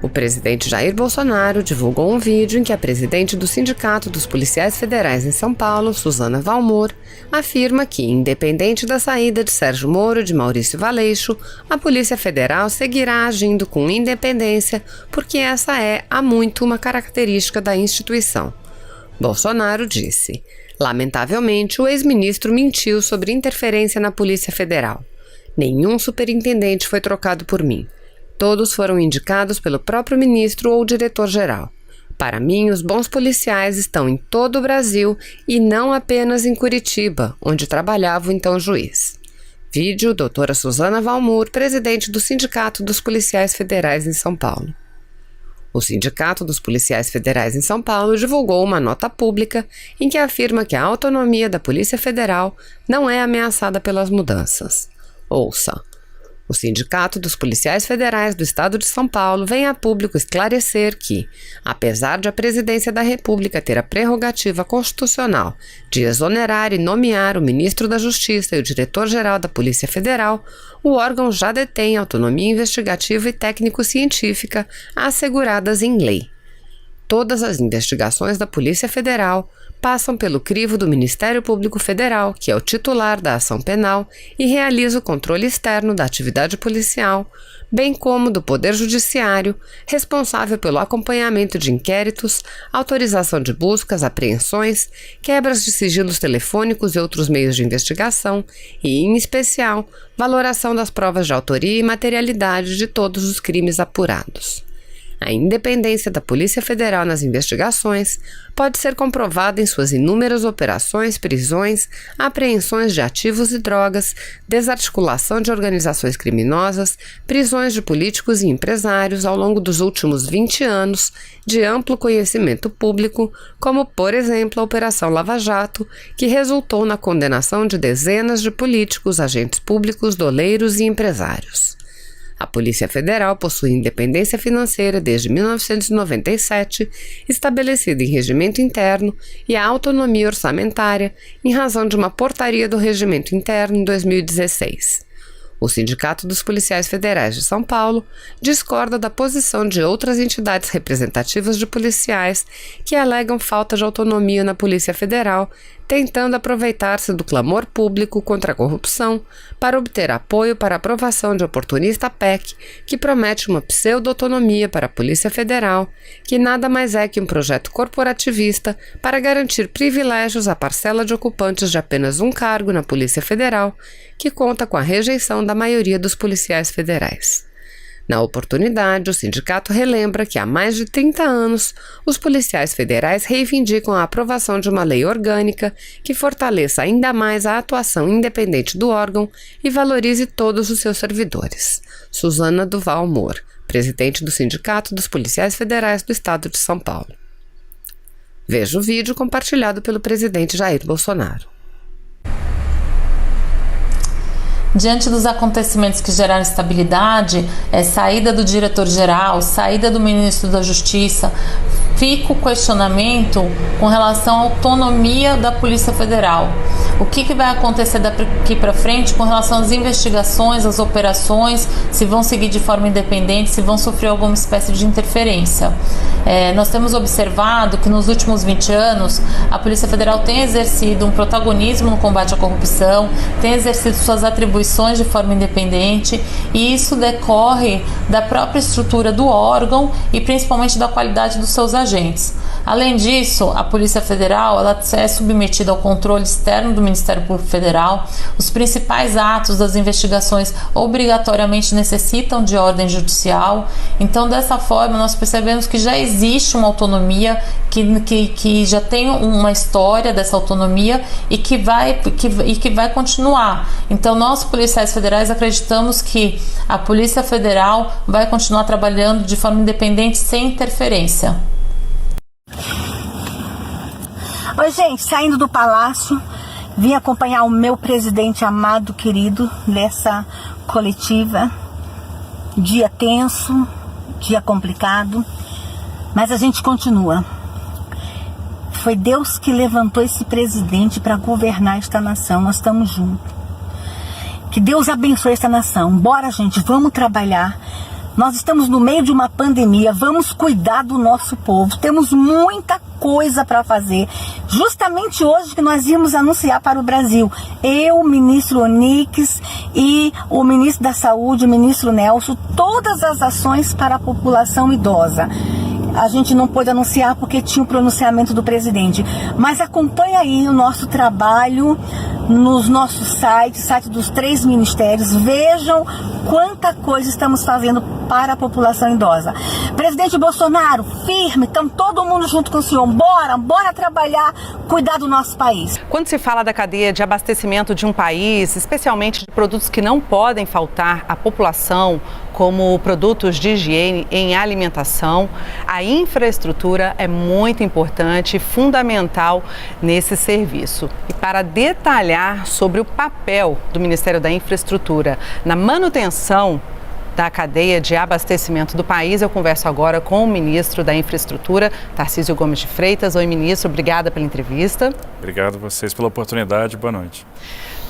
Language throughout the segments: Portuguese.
O presidente Jair Bolsonaro divulgou um vídeo em que a presidente do Sindicato dos Policiais Federais em São Paulo, Suzana Valmor, afirma que, independente da saída de Sérgio Moro e de Maurício Valeixo, a Polícia Federal seguirá agindo com independência, porque essa é, há muito, uma característica da instituição. Bolsonaro disse: lamentavelmente, o ex-ministro mentiu sobre interferência na Polícia Federal. Nenhum superintendente foi trocado por mim. Todos foram indicados pelo próprio ministro ou diretor-geral. Para mim, os bons policiais estão em todo o Brasil e não apenas em Curitiba, onde trabalhava o então juiz. Vídeo: doutora Suzana Valmor, presidente do Sindicato dos Policiais Federais em São Paulo. O Sindicato dos Policiais Federais em São Paulo divulgou uma nota pública em que afirma que a autonomia da Polícia Federal não é ameaçada pelas mudanças. Ouça. O Sindicato dos Policiais Federais do Estado de São Paulo vem a público esclarecer que, apesar de a Presidência da República ter a prerrogativa constitucional de exonerar e nomear o ministro da Justiça e o diretor-geral da Polícia Federal, o órgão já detém autonomia investigativa e técnico-científica asseguradas em lei. Todas as investigações da Polícia Federal passam pelo crivo do Ministério Público Federal, que é o titular da ação penal e realiza o controle externo da atividade policial, bem como do Poder Judiciário, responsável pelo acompanhamento de inquéritos, autorização de buscas, apreensões, quebras de sigilos telefônicos e outros meios de investigação e, em especial, valoração das provas de autoria e materialidade de todos os crimes apurados. A independência da Polícia Federal nas investigações pode ser comprovada em suas inúmeras operações, prisões, apreensões de ativos e drogas, desarticulação de organizações criminosas, prisões de políticos e empresários ao longo dos últimos 20 anos, de amplo conhecimento público, como, por exemplo, a Operação Lava Jato, que resultou na condenação de dezenas de políticos, agentes públicos, doleiros e empresários. A Polícia Federal possui independência financeira desde 1997, estabelecida em regimento interno, e a autonomia orçamentária, em razão de uma portaria do regimento interno em 2016. O Sindicato dos Policiais Federais de São Paulo discorda da posição de outras entidades representativas de policiais que alegam falta de autonomia na Polícia Federal, tentando aproveitar-se do clamor público contra a corrupção para obter apoio para a aprovação de oportunista PEC, que promete uma pseudo-autonomia para a Polícia Federal, que nada mais é que um projeto corporativista para garantir privilégios à parcela de ocupantes de apenas um cargo na Polícia Federal, que conta com a rejeição da maioria dos policiais federais. Na oportunidade, o sindicato relembra que há mais de 30 anos, os policiais federais reivindicam a aprovação de uma lei orgânica que fortaleça ainda mais a atuação independente do órgão e valorize todos os seus servidores. Suzana Valmor, presidente do Sindicato dos Policiais Federais do Estado de São Paulo. Veja o vídeo compartilhado pelo presidente Jair Bolsonaro. Diante dos acontecimentos que geraram instabilidade, saída do diretor-geral, saída do ministro da Justiça, fica o questionamento com relação à autonomia da Polícia Federal. O que vai acontecer daqui para frente com relação às investigações, às operações, se vão seguir de forma independente, se vão sofrer alguma espécie de interferência. Nós temos observado que nos últimos 20 anos a Polícia Federal tem exercido um protagonismo no combate à corrupção, tem exercido suas atribuições de forma independente, e isso decorre da própria estrutura do órgão e principalmente da qualidade dos seus agentes. Além disso, a Polícia Federal ela é submetida ao controle externo do Ministério Público Federal. Os principais atos das investigações obrigatoriamente necessitam de ordem judicial. Então, dessa forma, nós percebemos que já existe uma autonomia, que já tem uma história dessa autonomia e que vai continuar. Então, nós, policiais federais, acreditamos que a Polícia Federal vai continuar trabalhando de forma independente, sem interferência. Oi, gente, saindo do palácio, vim acompanhar o meu presidente amado, querido, nessa coletiva. Dia tenso, dia complicado, mas a gente continua. Foi Deus que levantou esse presidente para governar esta nação, nós estamos juntos. Que Deus abençoe esta nação. Bora, gente, vamos trabalhar, Nós estamos no meio de uma pandemia, vamos cuidar do nosso povo. Temos muita coisa para fazer. Justamente hoje que nós íamos anunciar para o Brasil, eu, o ministro Onyx e o ministro da Saúde, o ministro Nelson, todas as ações para a população idosa. A gente não pôde anunciar porque tinha o pronunciamento do presidente. Mas acompanhe aí o nosso trabalho nos nossos sites, site dos 3 ministérios. Vejam quanta coisa estamos fazendo para a população idosa. Presidente Bolsonaro, firme, estamos todo mundo junto com o senhor. Bora trabalhar, cuidar do nosso país. Quando se fala da cadeia de abastecimento de um país, especialmente de produtos que não podem faltar à população, como produtos de higiene em alimentação, a infraestrutura é muito importante e fundamental nesse serviço. E para detalhar sobre o papel do Ministério da Infraestrutura na manutenção da cadeia de abastecimento do país, eu converso agora com o ministro da Infraestrutura, Tarcísio Gomes de Freitas. Oi, ministro, obrigada pela entrevista. Obrigado a vocês pela oportunidade, boa noite.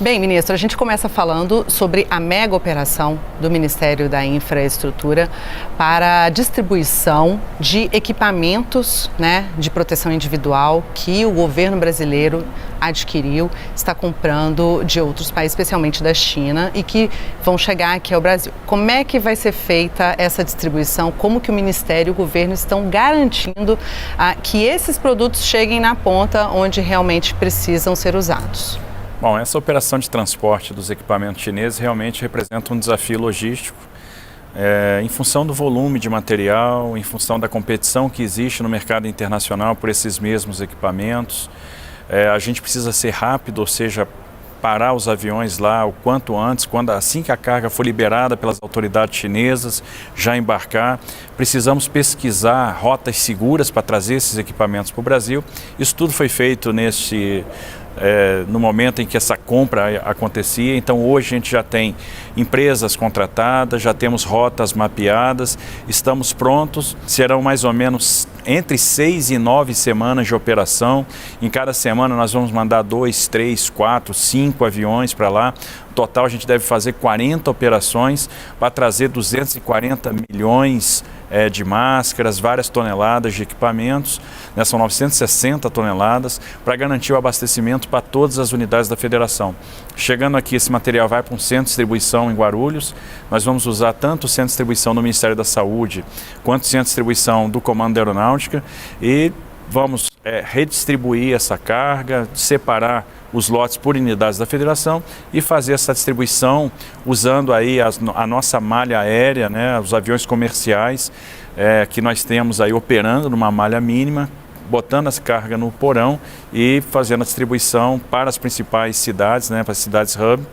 Bem, ministro, a gente começa falando sobre a mega operação do Ministério da Infraestrutura para a distribuição de equipamentos, de proteção individual que o governo brasileiro adquiriu, está comprando de outros países, especialmente da China, e que vão chegar aqui ao Brasil. Como é que vai ser feita essa distribuição? Como que o Ministério e o governo estão garantindo que esses produtos cheguem na ponta onde realmente precisam ser usados? Bom, essa operação de transporte dos equipamentos chineses realmente representa um desafio logístico em função do volume de material, em função da competição que existe no mercado internacional por esses mesmos equipamentos. A gente precisa ser rápido, ou seja, parar os aviões lá o quanto antes, assim que a carga for liberada pelas autoridades chinesas, já embarcar. Precisamos pesquisar rotas seguras para trazer esses equipamentos para o Brasil. Isso tudo foi feito no momento em que essa compra acontecia. Então hoje a gente já tem empresas contratadas, já temos rotas mapeadas, estamos prontos. Serão mais ou menos entre 6 e 9 semanas de operação. Em cada semana nós vamos mandar 2, 3, 4, 5 aviões para lá. No total a gente deve fazer 40 operações para trazer 240 milhões de máscaras, várias toneladas de equipamentos, são 960 toneladas, para garantir o abastecimento para todas as unidades da federação. Chegando aqui, esse material vai para um centro de distribuição em Guarulhos. Nós vamos usar tanto o centro de distribuição do Ministério da Saúde, quanto o centro de distribuição do Comando da Aeronáutica, e vamos redistribuir essa carga, separar os lotes por unidades da federação e fazer essa distribuição usando aí a nossa malha aérea, os aviões comerciais que nós temos aí operando numa malha mínima, botando essa carga no porão e fazendo a distribuição para as principais cidades, para as cidades hub.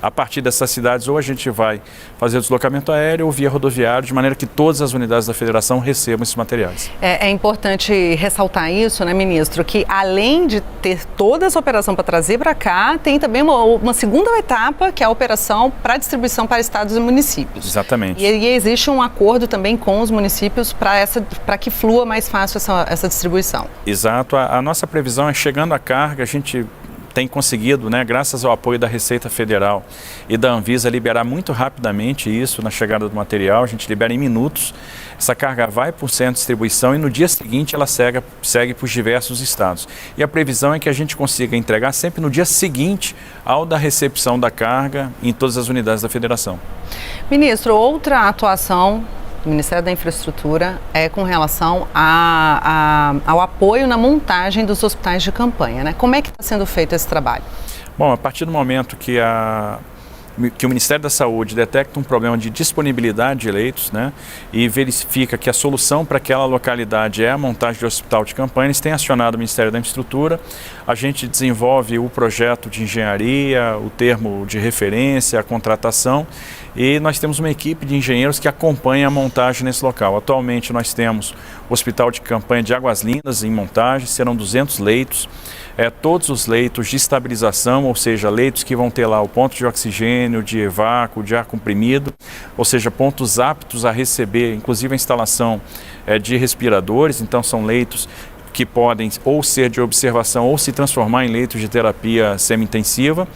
A partir dessas cidades, ou a gente vai fazer o deslocamento aéreo ou via rodoviário, de maneira que todas as unidades da federação recebam esses materiais. É importante ressaltar isso, ministro, que além de ter toda essa operação para trazer para cá, tem também uma segunda etapa, que é a operação para distribuição para estados e municípios. Exatamente. E existe um acordo também com os municípios para que flua mais fácil essa distribuição. Exato. A nossa previsão é, chegando a carga, a gente tem conseguido, graças ao apoio da Receita Federal e da Anvisa, liberar muito rapidamente isso na chegada do material. A gente libera em minutos, essa carga vai para o centro de distribuição e no dia seguinte ela segue para os diversos estados. E a previsão é que a gente consiga entregar sempre no dia seguinte ao da recepção da carga em todas as unidades da federação. Ministro, outra atuação do Ministério da Infraestrutura é com relação ao apoio na montagem dos hospitais de campanha, Como é que está sendo feito esse trabalho? Bom, a partir do momento que o Ministério da Saúde detecta um problema de disponibilidade de leitos, e verifica que a solução para aquela localidade é a montagem de hospital de campanha, eles têm acionado o Ministério da Infraestrutura. A gente desenvolve o projeto de engenharia, o termo de referência, a contratação, e nós temos uma equipe de engenheiros que acompanha a montagem nesse local. Atualmente nós temos o Hospital de Campanha de Águas Lindas em montagem, serão 200 leitos, todos os leitos de estabilização, ou seja, leitos que vão ter lá o ponto de oxigênio, de vácuo, de ar comprimido, ou seja, pontos aptos a receber, inclusive a instalação de respiradores. Então são leitos que podem ou ser de observação ou se transformar em leitos de terapia semi-intensiva.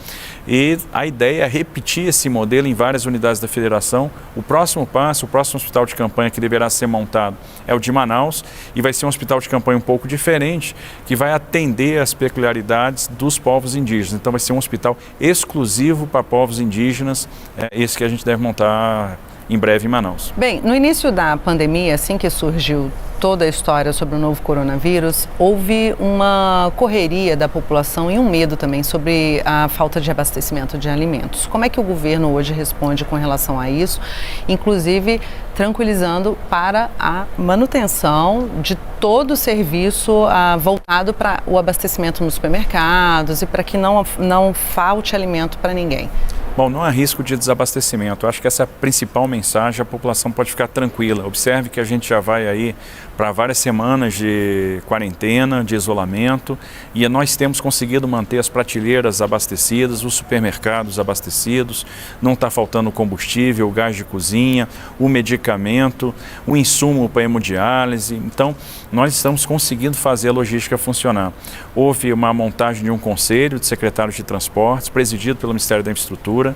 E a ideia é repetir esse modelo em várias unidades da federação. O próximo passo, o próximo hospital de campanha que deverá ser montado é o de Manaus, e vai ser um hospital de campanha um pouco diferente, que vai atender as peculiaridades dos povos indígenas. Então vai ser um hospital exclusivo para povos indígenas, esse que a gente deve montar em breve em Manaus. Bem, no início da pandemia, assim que surgiu toda a história sobre o novo coronavírus, houve uma correria da população e um medo também sobre a falta de abastecimento de alimentos. Como é que o governo hoje responde com relação a isso, inclusive tranquilizando para a manutenção de todo o serviço voltado para o abastecimento nos supermercados e para que não falte alimento para ninguém? Bom, não há risco de desabastecimento. Eu acho que essa é a principal mensagem, a população pode ficar tranquila. Observe que a gente já vai aí para várias semanas de quarentena, de isolamento, e nós temos conseguido manter as prateleiras abastecidas, os supermercados abastecidos, não está faltando combustível, o gás de cozinha, o medicamento, o insumo para hemodiálise. Então, nós estamos conseguindo fazer a logística funcionar. Houve uma montagem de um conselho de secretários de transportes, presidido pelo Ministério da Infraestrutura.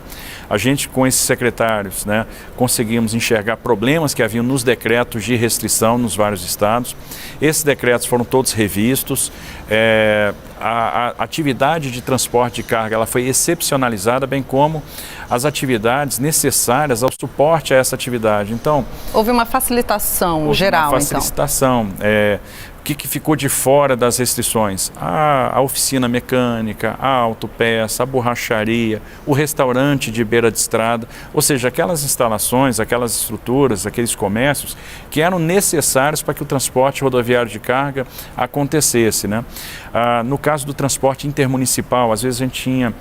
A gente, com esses secretários, conseguimos enxergar problemas que haviam nos decretos de restrição nos vários estados. Esses decretos foram todos revistos. A atividade de transporte de carga ela foi excepcionalizada, bem como as atividades necessárias ao suporte a essa atividade. Então, houve uma facilitação geral, uma facilitação. O que ficou de fora das restrições? A oficina mecânica, a autopeça, a borracharia, o restaurante de beira de estrada, ou seja, aquelas instalações, aquelas estruturas, aqueles comércios que eram necessários para que o transporte rodoviário de carga acontecesse, no caso do transporte intermunicipal, às vezes a gente tinha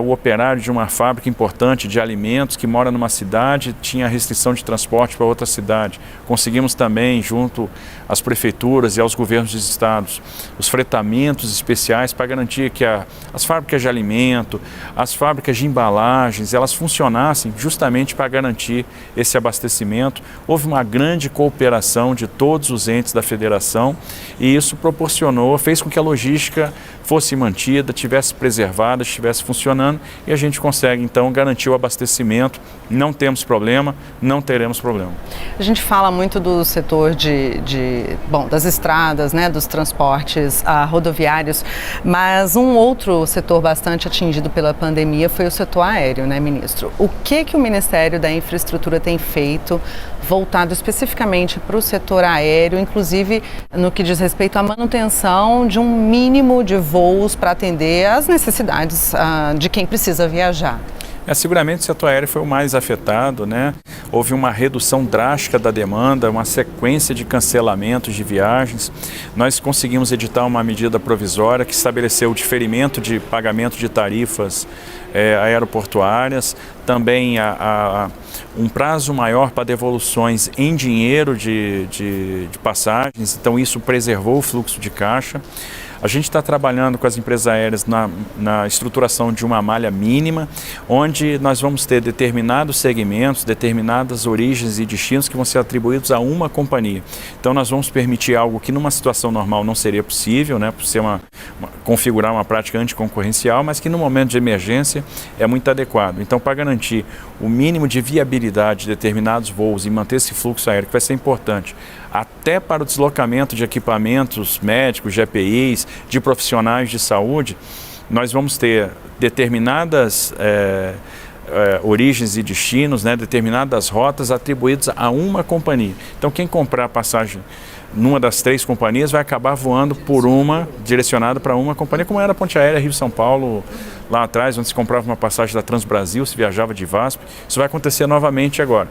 o operário de uma fábrica importante de alimentos que mora numa cidade, tinha restrição de transporte para outra cidade. Conseguimos também, junto às prefeituras e aos governos dos estados, os fretamentos especiais para garantir que as fábricas de alimento, as fábricas de embalagens, elas funcionassem justamente para garantir esse abastecimento. Houve uma grande cooperação de todos os entes da federação e isso fez com que a logística fosse mantida, tivesse preservada, estivesse funcionando, e a gente consegue então garantir o abastecimento. Não temos problema, não teremos problema. A gente fala muito do setor das estradas, dos transportes rodoviários, mas um outro setor bastante atingido pela pandemia foi o setor aéreo, ministro? O que o Ministério da Infraestrutura tem feito voltado especificamente para o setor aéreo, inclusive no que diz respeito à manutenção de um mínimo de voos para atender às necessidades de quem precisa viajar? Seguramente o setor aéreo foi o mais afetado, Houve uma redução drástica da demanda, uma sequência de cancelamentos de viagens. Nós conseguimos editar uma medida provisória que estabeleceu o diferimento de pagamento de tarifas aeroportuárias, também um prazo maior para devoluções em dinheiro de passagens, então isso preservou o fluxo de caixa. A gente está trabalhando com as empresas aéreas na estruturação de uma malha mínima, onde nós vamos ter determinados segmentos, determinadas origens e destinos que vão ser atribuídos a uma companhia. Então nós vamos permitir algo que numa situação normal não seria possível, por ser configurar uma prática anticoncorrencial, mas que no momento de emergência é muito adequado. Então, para garantir o mínimo de viabilidade de determinados voos e manter esse fluxo aéreo, que vai ser importante, até para o deslocamento de equipamentos médicos, de EPIs, de profissionais de saúde, nós vamos ter determinadas origens e destinos, determinadas rotas atribuídas a uma companhia. Então, quem comprar passagem numa das três companhias vai acabar voando direcionado para uma companhia, como era a Ponte Aérea Rio-São Paulo lá atrás, onde se comprava uma passagem da Transbrasil, se viajava de VASP. Isso vai acontecer novamente agora.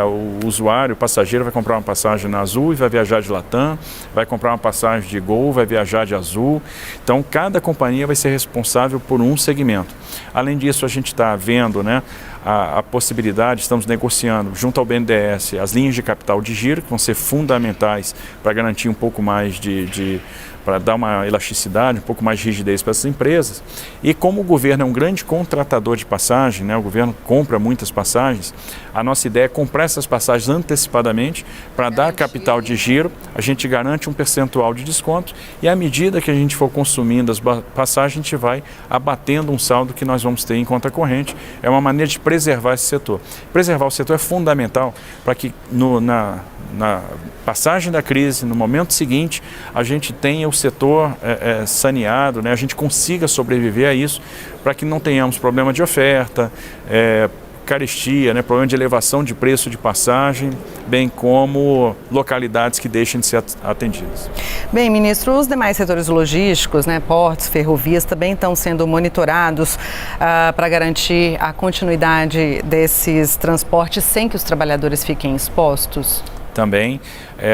O usuário, o passageiro vai comprar uma passagem na Azul e vai viajar de Latam, vai comprar uma passagem de Gol, vai viajar de Azul. Então, cada companhia vai ser responsável por um segmento. Além disso, a gente está vendo a possibilidade, estamos negociando junto ao BNDES as linhas de capital de giro, que vão ser fundamentais para garantir um pouco mais de para dar uma elasticidade, um pouco mais de rigidez para essas empresas. E como o governo é um grande contratador de passagem, né, o governo compra muitas passagens, a nossa ideia é comprar essas passagens antecipadamente para dar capital de giro, a gente garante um percentual de desconto e à medida que a gente for consumindo as passagens, a gente vai abatendo um saldo que nós vamos ter em conta corrente. É uma maneira de preservar esse setor. Preservar o setor é fundamental para que na passagem da crise, no momento seguinte, a gente tenha o setor saneado, né? A gente consiga sobreviver a isso, para que não tenhamos problema de oferta, carestia, né? Problema de elevação de preço de passagem, bem como localidades que deixem de ser atendidas. Bem, ministro, os demais setores logísticos, né, portos, ferrovias, também estão sendo monitorados para garantir a continuidade desses transportes sem que os trabalhadores fiquem expostos? Também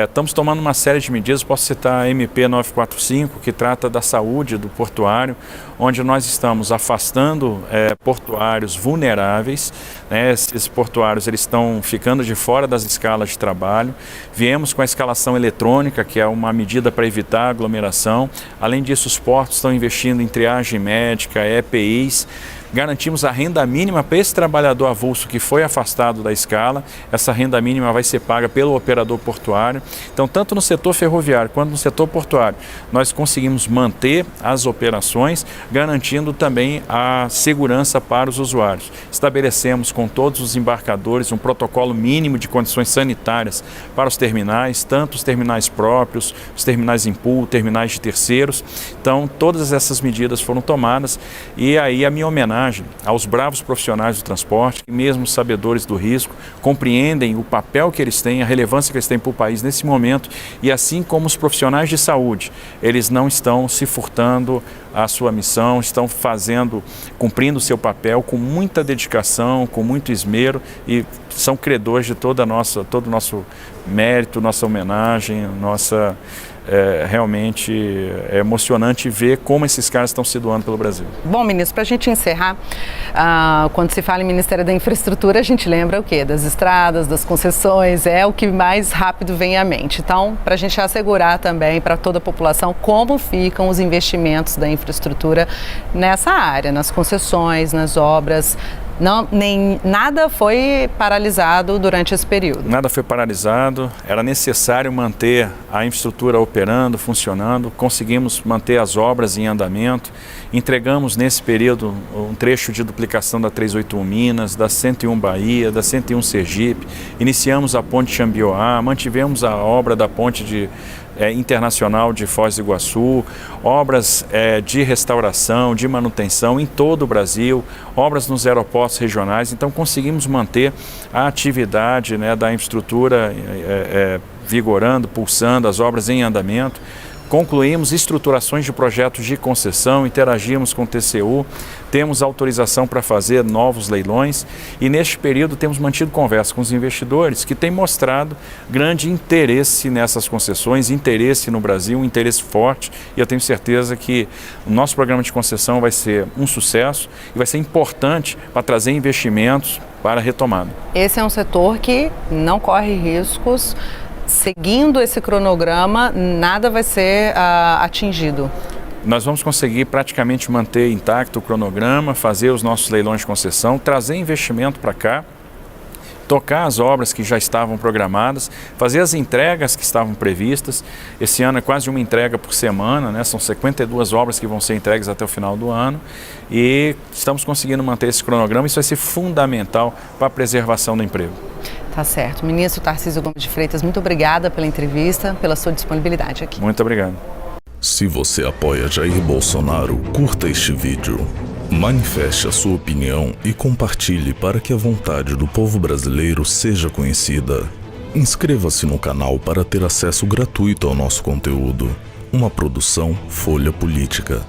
estamos tomando uma série de medidas, posso citar a MP 945, que trata da saúde do portuário, onde nós estamos afastando portuários vulneráveis, né? Esses portuários eles estão ficando de fora das escalas de trabalho. Viemos com a escalação eletrônica, que é uma medida para evitar aglomeração. Além disso, os portos estão investindo em triagem médica, EPIs. Garantimos a renda mínima para esse trabalhador avulso que foi afastado da escala. Essa renda mínima vai ser paga pelo operador portuário. Então, tanto no setor ferroviário quanto no setor portuário, nós conseguimos manter as operações, garantindo também a segurança para os usuários. Estabelecemos com todos os embarcadores um protocolo mínimo de condições sanitárias para os terminais, tanto os terminais próprios, os terminais em pool, terminais de terceiros. Então, todas essas medidas foram tomadas e aí a minha homenagem aos bravos profissionais do transporte, que mesmo sabedores do risco, compreendem o papel que eles têm, a relevância que eles têm para o país nesse momento, e assim como os profissionais de saúde, eles não estão se furtando à sua missão, estão cumprindo o seu papel com muita dedicação, com muito esmero, e são credores de todo o nosso mérito, nossa homenagem, realmente é emocionante ver como esses caras estão se doando pelo Brasil. Bom, ministro, para a gente encerrar, quando se fala em Ministério da Infraestrutura, a gente lembra o quê? Das estradas, das concessões, é o que mais rápido vem à mente. Então, para a gente assegurar também para toda a população como ficam os investimentos da infraestrutura nessa área, nas concessões, nas obras. Nada foi paralisado durante esse período. Nada foi paralisado, era necessário manter a infraestrutura operando, funcionando, conseguimos manter as obras em andamento, entregamos nesse período um trecho de duplicação da 381 Minas, da 101 Bahia, da 101 Sergipe, iniciamos a ponte Xambioá, mantivemos a obra da ponte internacional de Foz do Iguaçu, obras de restauração, de manutenção em todo o Brasil, obras nos aeroportos regionais. Então conseguimos manter a atividade, né, da infraestrutura vigorando, pulsando, as obras em andamento. Concluímos estruturações de projetos de concessão, interagimos com o TCU, temos autorização para fazer novos leilões e neste período temos mantido conversa com os investidores que têm mostrado grande interesse nessas concessões, interesse no Brasil, um interesse forte, e eu tenho certeza que o nosso programa de concessão vai ser um sucesso e vai ser importante para trazer investimentos para a retomada. Esse é um setor que não corre riscos. Seguindo esse cronograma, nada vai ser atingido. Nós vamos conseguir praticamente manter intacto o cronograma, fazer os nossos leilões de concessão, trazer investimento para cá, tocar as obras que já estavam programadas, fazer as entregas que estavam previstas. Esse ano é quase uma entrega por semana, né? São 52 obras que vão ser entregues até o final do ano e estamos conseguindo manter esse cronograma. Isso vai ser fundamental para a preservação do emprego. Tá certo. Ministro Tarcísio Gomes de Freitas, muito obrigada pela entrevista, pela sua disponibilidade aqui. Muito obrigado. Se você apoia Jair Bolsonaro, curta este vídeo, manifeste a sua opinião e compartilhe para que a vontade do povo brasileiro seja conhecida. Inscreva-se no canal para ter acesso gratuito ao nosso conteúdo. Uma produção Folha Política.